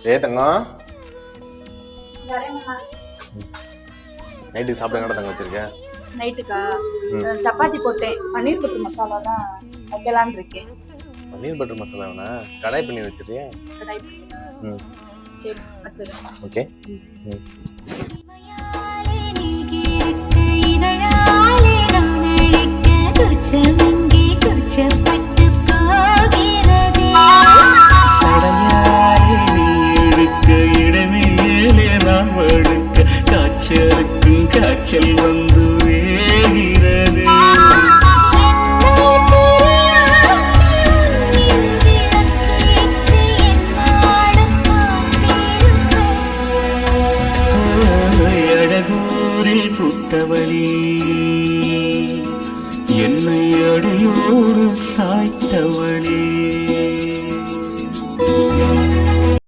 தங்கம் நைட்டுக்கு சாப்பிட என்னடா தங்க வச்சிருக்கேன்? நைட்டுக்கா சப்பாத்தி போட்டேன். பன்னீர் பட்டர் மசாலா தான் வைக்கலான்னு இருக்கேன். பன்னீர் பட்டர் மசாலா வேணா கடாய் பன்னீர் வச்சிருக்கியா? கடாய் பன்னீர். சரி வச்சிருக்கேன். ஓகே. இதழாலே நான் அழைக்க துச்சமெங்கே துச்சப்பட்ட